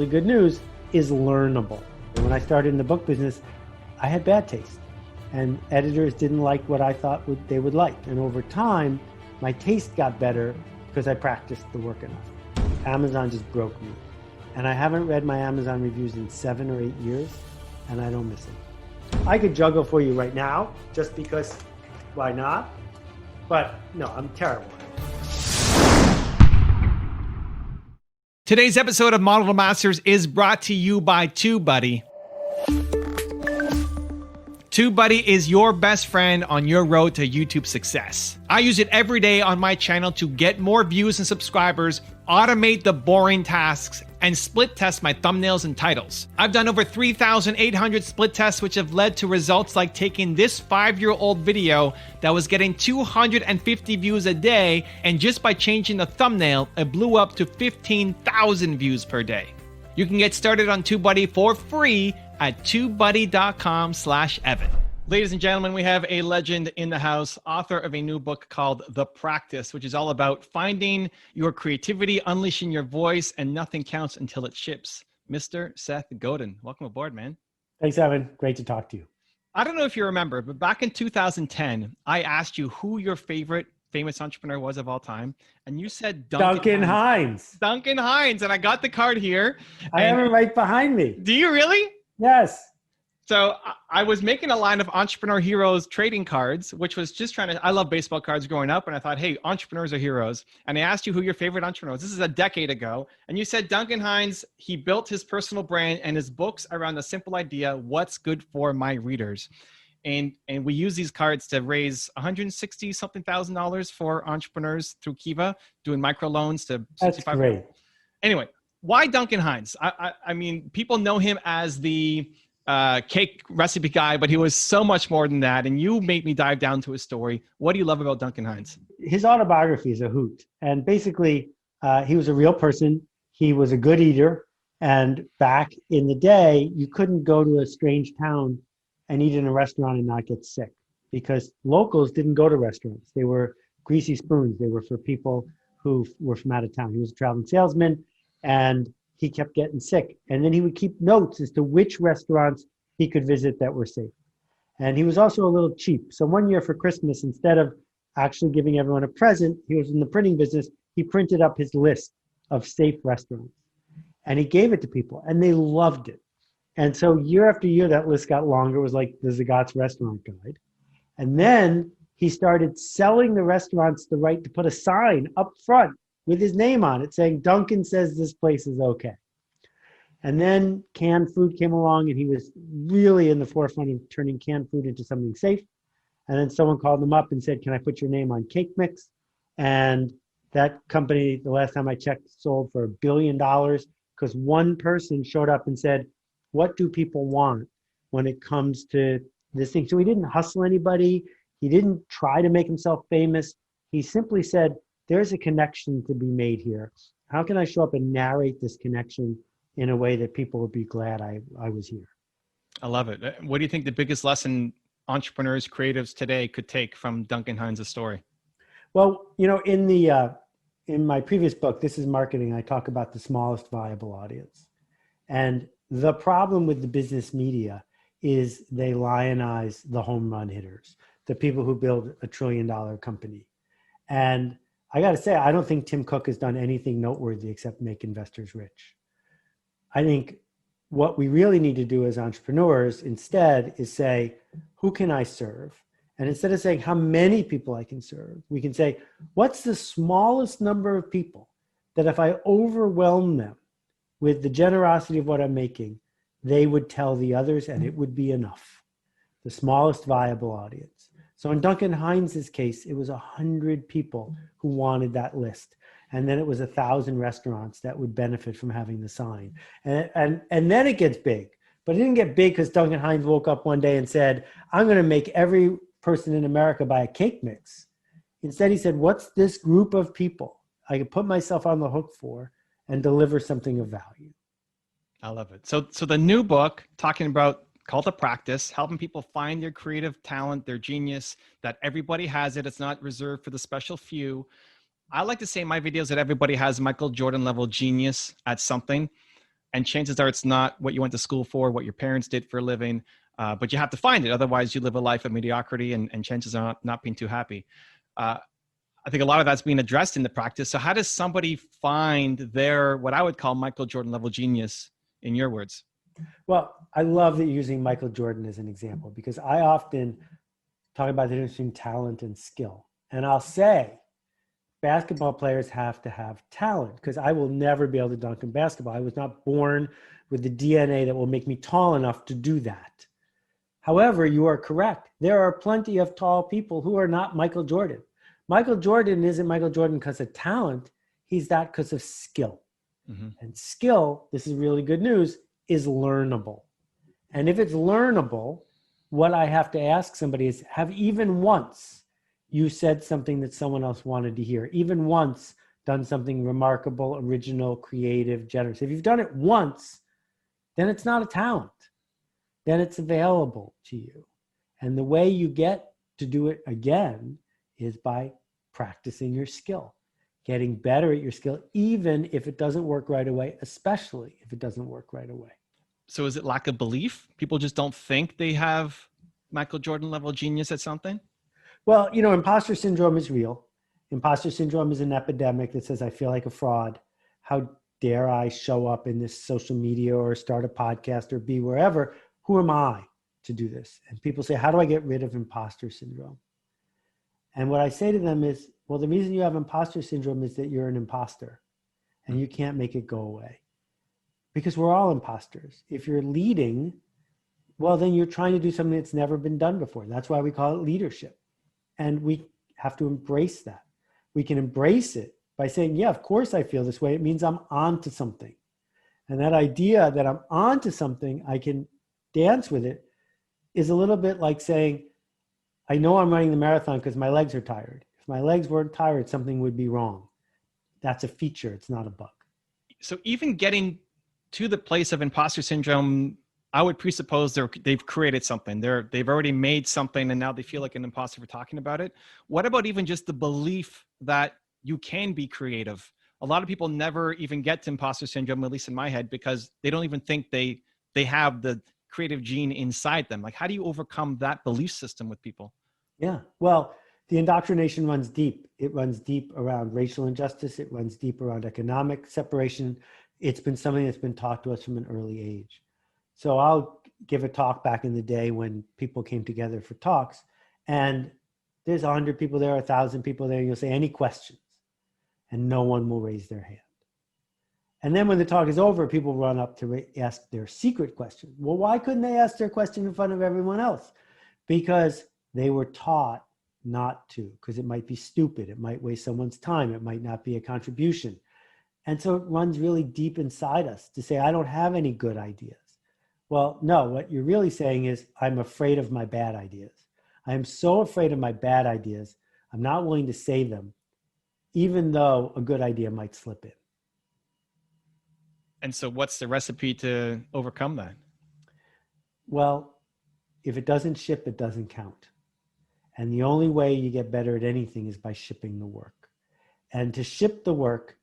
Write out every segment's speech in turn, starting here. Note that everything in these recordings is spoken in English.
really good news, is learnable. When I started in the book business, I had bad taste, and editors didn't like what I thought they would like. And over time, my taste got better because I practiced the work enough. Amazon just broke me. And I haven't read my Amazon reviews in 7 or 8 years, and I don't miss it. I could juggle for you right now, just because, why not? But no, I'm terrible. Today's episode of Model to Masters is brought to you by TubeBuddy. TubeBuddy is your best friend on your road to YouTube success. I use it every day on my channel to get more views and subscribers, automate the boring tasks, and split test my thumbnails and titles. I've done over 3,800 split tests, which have led to results like taking this 5-year-old video that was getting 250 views a day, and just by changing the thumbnail, it blew up to 15,000 views per day. You can get started on TubeBuddy for free at tubebuddy.com/Evan. Ladies and gentlemen, we have a legend in the house, author of a new book called The Practice, which is all about finding your creativity, unleashing your voice, and nothing counts until it ships. Mr. Seth Godin, welcome aboard, man. Thanks, Evan. Great to talk to you. I don't know if you remember, but back in 2010, I asked you who your favorite famous entrepreneur was of all time, and you said Duncan Hines. Duncan Hines, and I got the card here. I have it right behind me. Do you really? Yes. So I was making a line of Entrepreneur Heroes trading cards, which was just I love baseball cards growing up. And I thought, hey, entrepreneurs are heroes. And I asked you who your favorite entrepreneur was. This is a decade ago. And you said Duncan Hines, he built his personal brand and his books around the simple idea, what's good for my readers. And we use these cards to raise $160-something thousand for entrepreneurs through Kiva, doing microloans to 65. That's great. Anyway, why Duncan Hines? I mean, people know him as the cake recipe guy, but he was so much more than that. And you made me dive down to his story. What do you love about Duncan Hines? His autobiography is a hoot. And basically, he was a real person. He was a good eater. And back in the day, you couldn't go to a strange town and eat in a restaurant and not get sick, because locals didn't go to restaurants. They were greasy spoons. They were for people who were from out of town. He was a traveling salesman, and he kept getting sick. And then he would keep notes as to which restaurants he could visit that were safe. And he was also a little cheap. So one year for Christmas, instead of actually giving everyone a present, he was in the printing business, he printed up his list of safe restaurants. And he gave it to people, and they loved it. And so year after year, that list got longer. It was like the Zagat's restaurant guide. And then he started selling the restaurants the right to put a sign up front with his name on it saying, Duncan says this place is okay. And then canned food came along, and he was really in the forefront of turning canned food into something safe. And then someone called him up and said, can I put your name on Cake Mix? And that company, the last time I checked, sold for $1 billion because one person showed up and said, what do people want when it comes to this thing? So he didn't hustle anybody. He didn't try to make himself famous. He simply said, there's a connection to be made here. How can I show up and narrate this connection in a way that people would be glad I was here? I love it. What do you think the biggest lesson entrepreneurs, creatives today could take from Duncan Hines' story? Well, you know, in my previous book, This is Marketing, I talk about the smallest viable audience. And the problem with the business media is they lionize the home run hitters, the people who build a $1 trillion company. And I got to say, I don't think Tim Cook has done anything noteworthy except make investors rich. I think what we really need to do as entrepreneurs instead is say, who can I serve? And instead of saying how many people I can serve, we can say, what's the smallest number of people that if I overwhelm them with the generosity of what I'm making, they would tell the others and it would be enough. The smallest viable audience. So in Duncan Hines' case, it was 100 people who wanted that list. And then it was 1,000 restaurants that would benefit from having the sign. And then it gets big. But it didn't get big because Duncan Hines woke up one day and said, I'm going to make every person in America buy a cake mix. Instead, he said, what's this group of people I could put myself on the hook for and deliver something of value? I love it. So the new book talking about called The Practice, helping people find their creative talent, their genius, that everybody has it. It's not reserved for the special few. I like to say in my videos that everybody has Michael Jordan level genius at something. and chances are it's not what you went to school for, what your parents did for a living, but you have to find it. Otherwise, you live a life of mediocrity, and chances are not being too happy. I think a lot of that's being addressed in the practice. So how does somebody find their, what I would call Michael Jordan level genius, in your words? Well, I love that you're using Michael Jordan as an example, because I often talk about the difference between talent and skill. And I'll say basketball players have to have talent, because I will never be able to dunk in basketball. I was not born with the DNA that will make me tall enough to do that. However, you are correct. There are plenty of tall people who are not Michael Jordan. Michael Jordan isn't Michael Jordan because of talent. He's that because of skill. Mm-hmm. And skill, this is really good news, is learnable. And if it's learnable, what I have to ask somebody is, have even once you said something that someone else wanted to hear, even once done something remarkable, original, creative, generous. If you've done it once, then it's not a talent. Then it's available to you. And the way you get to do it again is by practicing your skill, getting better at your skill, even if it doesn't work right away, especially if it doesn't work right away. So is it lack of belief? People just don't think they have Michael Jordan level genius at something? Well, imposter syndrome is real. Imposter syndrome is an epidemic that says, I feel like a fraud. How dare I show up in this social media or start a podcast or be wherever? Who am I to do this? And people say, how do I get rid of imposter syndrome? And what I say to them is, well, the reason you have imposter syndrome is that you're an imposter and you can't make it go away, because we're all imposters. If you're leading, well, then you're trying to do something that's never been done before. That's why we call it leadership. And we have to embrace that. We can embrace it by saying, yeah, of course I feel this way. It means I'm on to something. And that idea that I'm on to something, I can dance with it, is a little bit like saying, I know I'm running the marathon because my legs are tired. If my legs weren't tired, something would be wrong. That's a feature. It's not a bug. So even getting to the place of imposter syndrome, I would presuppose they've created something. They've already made something, and now they feel like an imposter for talking about it. What about even just the belief that you can be creative? A lot of people never even get to imposter syndrome, at least in my head, because they don't even think they have the creative gene inside them. Like, how do you overcome that belief system with people? Yeah, well, the indoctrination runs deep. It runs deep around racial injustice. It runs deep around economic separation. It's been something that's been taught to us from an early age. So I'll give a talk back in the day when people came together for talks, and there's 100 people there, 1,000 people there, and you'll say, any questions? And no one will raise their hand. And then when the talk is over, people run up to ask their secret question. Well, why couldn't they ask their question in front of everyone else? Because they were taught not to, because it might be stupid. It might waste someone's time. It might not be a contribution. And so it runs really deep inside us to say, I don't have any good ideas. Well, no, what you're really saying is, I'm afraid of my bad ideas. I am so afraid of my bad ideas, I'm not willing to say them, even though a good idea might slip in. And so what's the recipe to overcome that? Well, if it doesn't ship, it doesn't count. And the only way you get better at anything is by shipping the work. And to ship the work,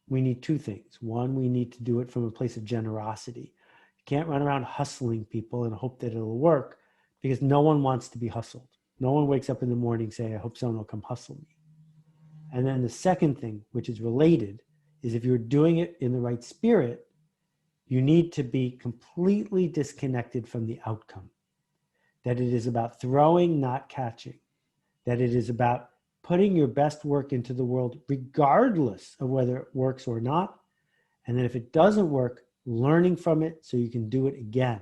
we need two things. One, we need to do it from a place of generosity. You can't run around hustling people and hope that it'll work, because no one wants to be hustled. No one wakes up in the morning saying, I hope someone will come hustle me. And then the second thing, which is related, is if you're doing it in the right spirit, you need to be completely disconnected from the outcome. That it is about throwing, not catching. That it is about putting your best work into the world, regardless of whether it works or not. And then if it doesn't work, learning from it so you can do it again.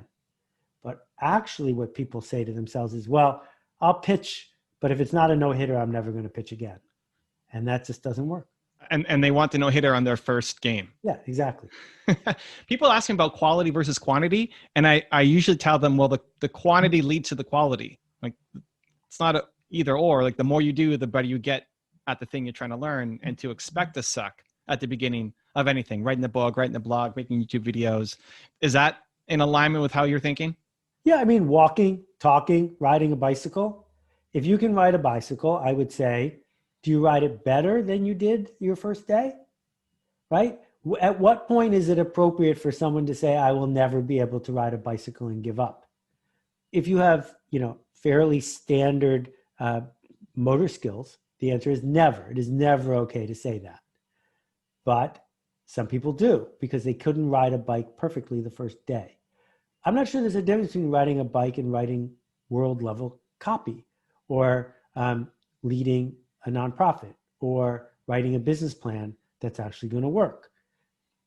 But actually what people say to themselves is, well, I'll pitch, but if it's not a no-hitter, I'm never going to pitch again. And that just doesn't work. And they want the no-hitter on their first game. Yeah, exactly. People ask me about quality versus quantity. And I usually tell them, well, the quantity leads to the quality. Like, it's not a either or. Like, the more you do, the better you get at the thing you're trying to learn. And to expect to suck at the beginning of anything, writing the book, writing the blog, making YouTube videos, is that in alignment with how you're thinking? Yeah, I mean, walking, talking, riding a bicycle. If you can ride a bicycle, I would say, do you ride it better than you did your first day? Right? At what point is it appropriate for someone to say, I will never be able to ride a bicycle and give up? If you have, fairly standard motor skills, the answer is never. It is never okay to say that. But some people do because they couldn't ride a bike perfectly the first day. I'm not sure there's a difference between riding a bike and writing world level copy, or leading a nonprofit, or writing a business plan that's actually going to work.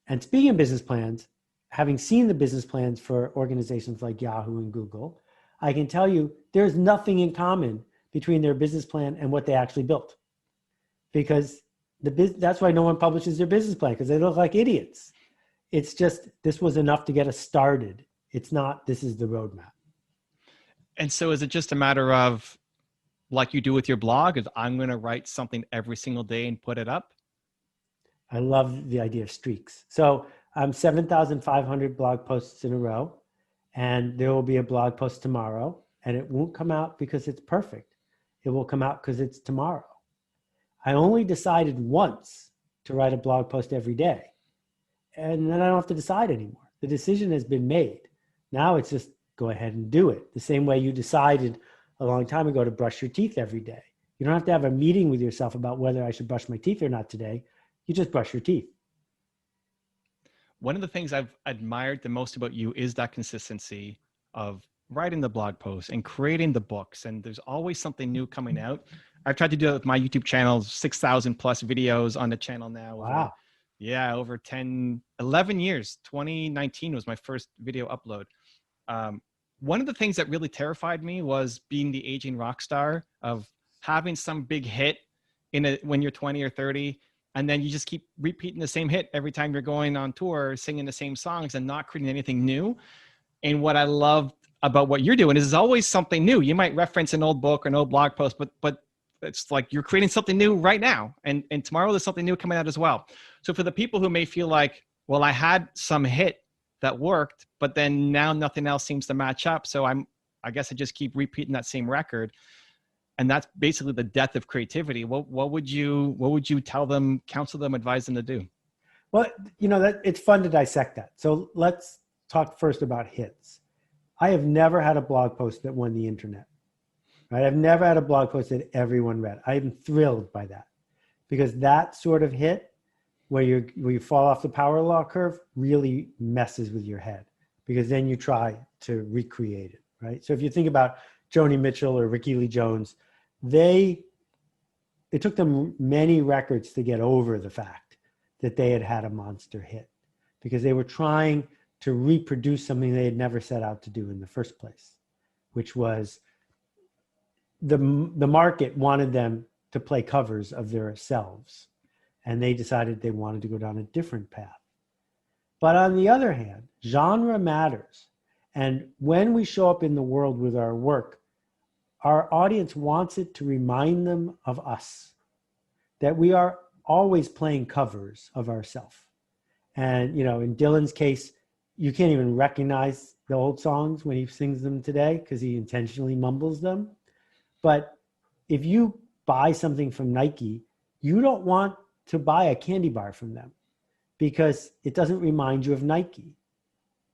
And speaking of business plans, having seen the business plans for organizations like Yahoo and Google, I can tell you there's nothing in common between their business plan and what they actually built. Because that's why no one publishes their business plan, because they look like idiots. It's just, this was enough to get us started. It's not, this is the roadmap. And so is it just a matter of, like you do with your blog, is I'm going to write something every single day and put it up? I love the idea of streaks. So I'm 7,500 blog posts in a row, and there will be a blog post tomorrow, and it won't come out because it's perfect. It will come out because it's tomorrow. I only decided once to write a blog post every day, and then I don't have to decide anymore. The decision has been made. Now it's just go ahead and do it. The same way you decided a long time ago to brush your teeth every day. You don't have to have a meeting with yourself about whether I should brush my teeth or not today. You just brush your teeth. One of the things I've admired the most about you is that consistency of writing the blog posts and creating the books. And there's always something new coming out. I've tried to do it with my YouTube channel, 6,000 plus videos on the channel now. Wow. Over 11 years. 2019 was my first video upload. One of the things that really terrified me was being the aging rock star, of having some big hit when you're 20 or 30. And then you just keep repeating the same hit every time you're going on tour, singing the same songs and not creating anything new. And what I love about what you're doing is there's always something new. You might reference an old book or an old blog post, but it's like you're creating something new right now. And tomorrow there's something new coming out as well. So for the people who may feel like, well, I had some hit that worked, but then now nothing else seems to match up. So I guess I just keep repeating that same record. And that's basically the death of creativity. What would you tell them, counsel them, advise them to do? Well, that it's fun to dissect that. So let's talk first about hits. I have never had a blog post that won the internet, right? I've never had a blog post that everyone read. I'm thrilled by that, because that sort of hit where you fall off the power law curve really messes with your head, because then you try to recreate it, right? So if you think about Joni Mitchell or Ricky Lee Jones, it took them many records to get over the fact that they had a monster hit, because they were trying to reproduce something they had never set out to do in the first place, which was the market wanted them to play covers of themselves, and they decided they wanted to go down a different path. But on the other hand, genre matters. And when we show up in the world with our work, our audience wants it to remind them of us, that we are always playing covers of ourselves. And, in Dylan's case, you can't even recognize the old songs when he sings them today because he intentionally mumbles them. But if you buy something from Nike, you don't want to buy a candy bar from them because it doesn't remind you of Nike.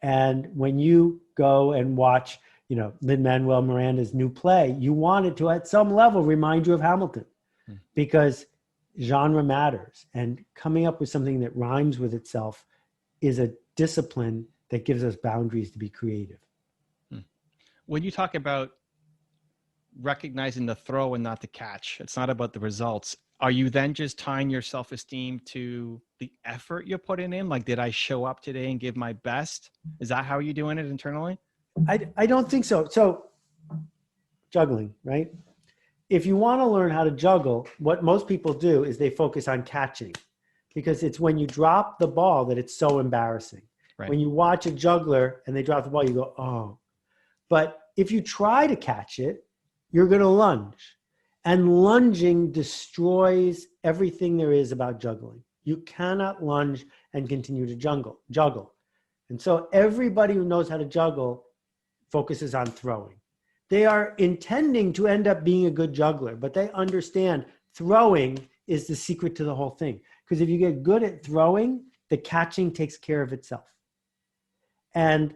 And when you go and watch, Lin-Manuel Miranda's new play, you want it to, at some level, remind you of Hamilton, because genre matters. And coming up with something that rhymes with itself is a discipline that gives us boundaries to be creative. When you talk about recognizing the throw and not the catch, it's not about the results. Are you then just tying your self-esteem to the effort you're putting in? Like, did I show up today and give my best? Is that how you're doing it internally? I don't think so. So juggling, right? If you want to learn how to juggle, what most people do is they focus on catching, because it's when you drop the ball that it's so embarrassing. Right. When you watch a juggler and they drop the ball, you go, oh. But if you try to catch it, you're going to lunge. And lunging destroys everything there is about juggling. You cannot lunge and continue to juggle. And so everybody who knows how to juggle focuses on throwing. They are intending to end up being a good juggler, but they understand throwing is the secret to the whole thing. Because if you get good at throwing, the catching takes care of itself. And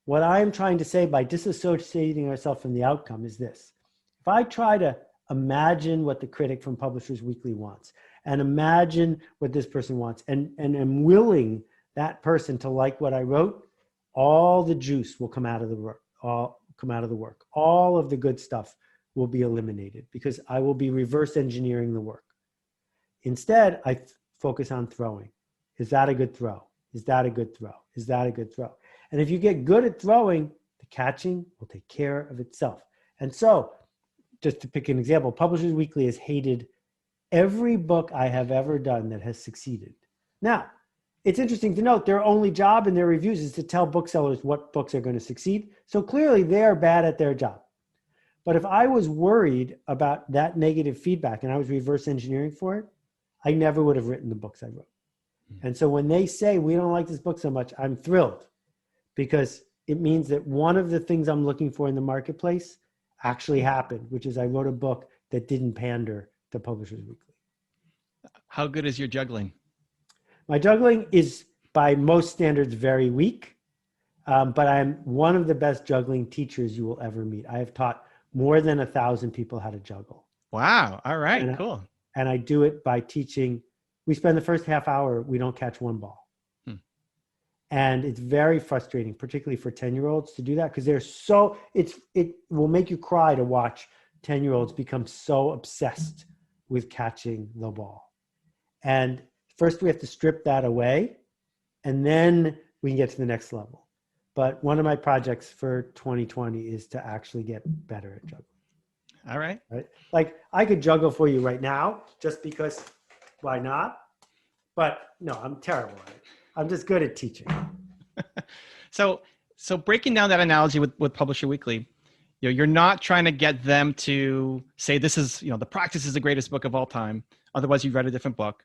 what I'm trying to say by disassociating ourselves from the outcome is this. If I try to imagine what the critic from Publishers Weekly wants and imagine what this person wants and am willing that person to like what I wrote, all the juice will come out of the work, all of the good stuff will be eliminated because I will be reverse engineering the work. Instead, I focus on throwing. Is that a good throw? Is that a good throw? Is that a good throw? And if you get good at throwing, the catching will take care of itself. And so, just to pick an example, Publishers Weekly has hated every book I have ever done that has succeeded. Now, it's interesting to note their only job in their reviews is to tell booksellers what books are going to succeed. So clearly they are bad at their job. But if I was worried about that negative feedback and I was reverse engineering for it, I never would have written the books I wrote. And so when they say, we don't like this book so much, I'm thrilled because it means that one of the things I'm looking for in the marketplace actually happened, which is I wrote a book that didn't pander to Publishers Weekly. How good is your juggling? My juggling is, by most standards, very weak, but I'm one of the best juggling teachers you will ever meet. I have taught more than 1,000 people how to juggle. Wow. All right, cool. And I do it by teaching. We spend the first half hour, we don't catch one ball. And it's very frustrating, particularly for 10-year-olds to do that because they're so, it will make you cry to watch 10-year-olds become so obsessed with catching the ball. And first we have to strip that away and then we can get to the next level. But one of my projects for 2020 is to actually get better at juggling. All right. Like I could juggle for you right now just because why not? But no, I'm terrible at it. I'm just good at teaching. So breaking down that analogy with Publisher Weekly, you're not trying to get them to say this is, The Practice is the greatest book of all time. Otherwise, you've read a different book.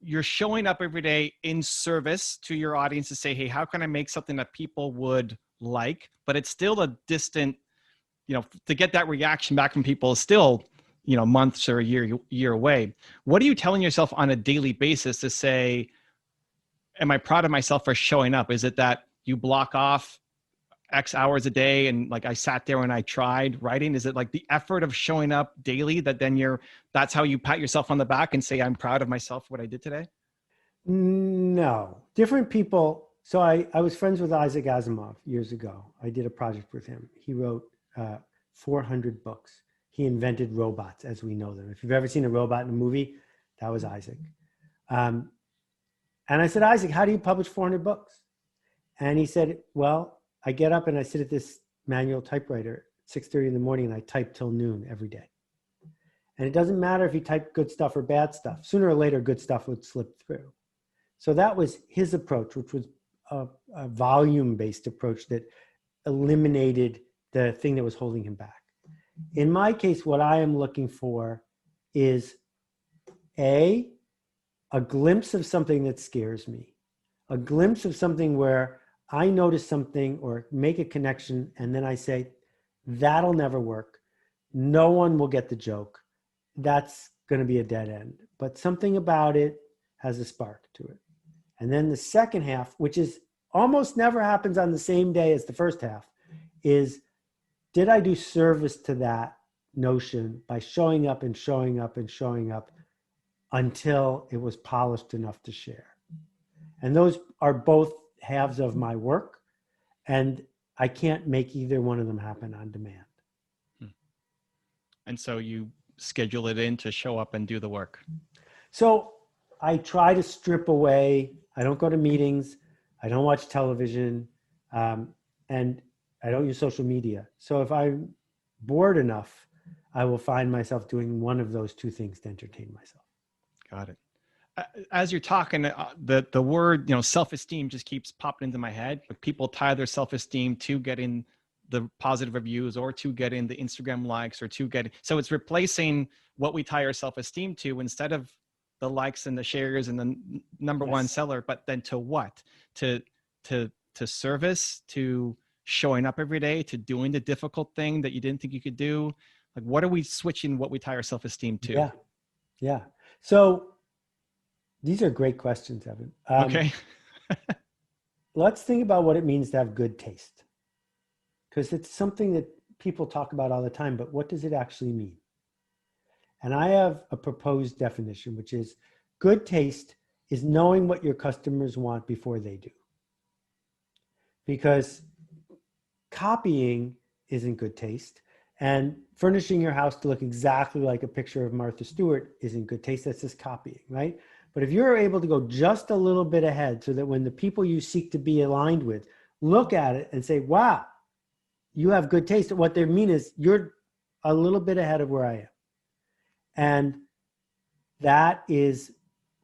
You're showing up every day in service to your audience to say, hey, how can I make something that people would like? But it's still a distant, to get that reaction back from people is still, months or a year away. What are you telling yourself on a daily basis to say, am I proud of myself for showing up? Is it that you block off X hours a day and like I sat there and I tried writing? Is it like the effort of showing up daily that then that's how you pat yourself on the back and say, I'm proud of myself for what I did today? No, different people. So I was friends with Isaac Asimov years ago. I did a project with him. He wrote 400 books. He invented robots as we know them. If you've ever seen a robot in a movie, that was Isaac. And I said, Isaac, how do you publish 400 books? And he said, well, I get up and I sit at this manual typewriter at 6:30 in the morning and I type till noon every day. And it doesn't matter if you type good stuff or bad stuff. Sooner or later, good stuff would slip through. So that was his approach, which was a volume-based approach that eliminated the thing that was holding him back. In my case, what I am looking for is a glimpse of something that scares me, a glimpse of something where I notice something or make a connection and then I say, that'll never work. No one will get the joke. That's going to be a dead end. But something about it has a spark to it. And then the second half, which is almost never happens on the same day as the first half, is did I do service to that notion by showing up and showing up and showing up until it was polished enough to share? And those are both halves of my work, and I can't make either one of them happen on demand. And so you schedule it in to show up and do the work. So I try to strip away. I don't go to meetings. I don't watch television. And I don't use social media. So if I'm bored enough, I will find myself doing one of those two things to entertain myself. Got it. As you're talking, the word, self-esteem just keeps popping into my head. Like people tie their self-esteem to getting the positive reviews or to getting the Instagram likes or so it's replacing what we tie our self-esteem to instead of the likes and the shares and the number one seller, but then to what? To service, to showing up every day, to doing the difficult thing that you didn't think you could do. Like, what are we switching what we tie our self-esteem to? Yeah. So These are great questions, Evan. Okay. Let's think about what it means to have good taste, because it's something that people talk about all the time, but what does it actually mean? And I have a proposed definition, which is good taste is knowing what your customers want before they do. Because copying isn't good taste, and furnishing your house to look exactly like a picture of Martha Stewart isn't good taste. That's just copying, right? But if you're able to go just a little bit ahead so that when the people you seek to be aligned with look at it and say, wow, you have good taste, what they mean is you're a little bit ahead of where I am. And that is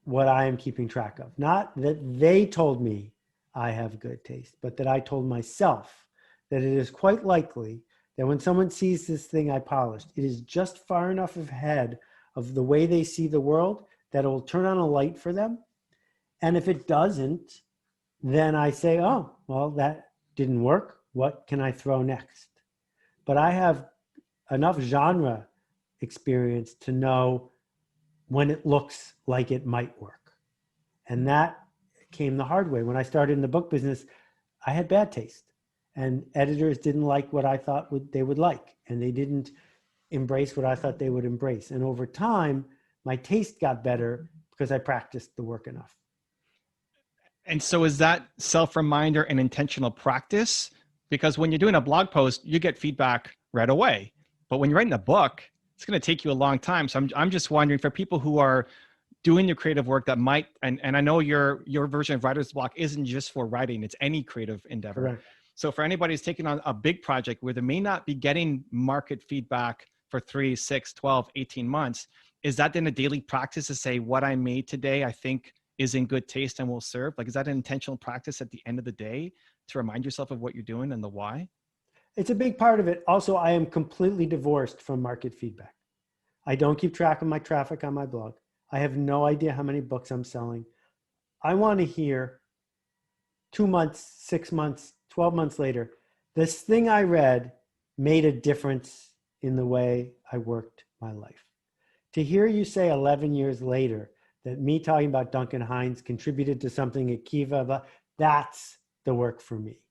what I am keeping track of. Not that they told me I have good taste, but that I told myself that it is quite likely that when someone sees this thing I polished, it is just far enough ahead of the way they see the world that it will turn on a light for them. And if it doesn't, then I say, oh, well, that didn't work. What can I throw next? But I have enough genre experience to know when it looks like it might work. And that came the hard way. When I started in the book business, I had bad taste, and editors didn't like what I thought they would like, and they didn't embrace what I thought they would embrace. And over time, my taste got better because I practiced the work enough. And so is that self-reminder an intentional practice? Because when you're doing a blog post, you get feedback right away. But when you're writing a book, it's going to take you a long time. So I'm just wondering, for people who are doing your creative work that might, and I know your version of writer's block isn't just for writing, it's any creative endeavor. Correct. So for anybody who's taking on a big project where they may not be getting market feedback for 3, 6, 12, 18 months, is that then a daily practice to say what I made today, I think is in good taste and will serve? Like, is that an intentional practice at the end of the day to remind yourself of what you're doing and the why? It's a big part of it. Also, I am completely divorced from market feedback. I don't keep track of my traffic on my blog. I have no idea how many books I'm selling. I want to hear 2 months, 6 months, 12 months later, this thing I read made a difference in the way I worked my life. To hear you say 11 years later that me talking about Duncan Hines contributed to something at Kiva, that's the work for me.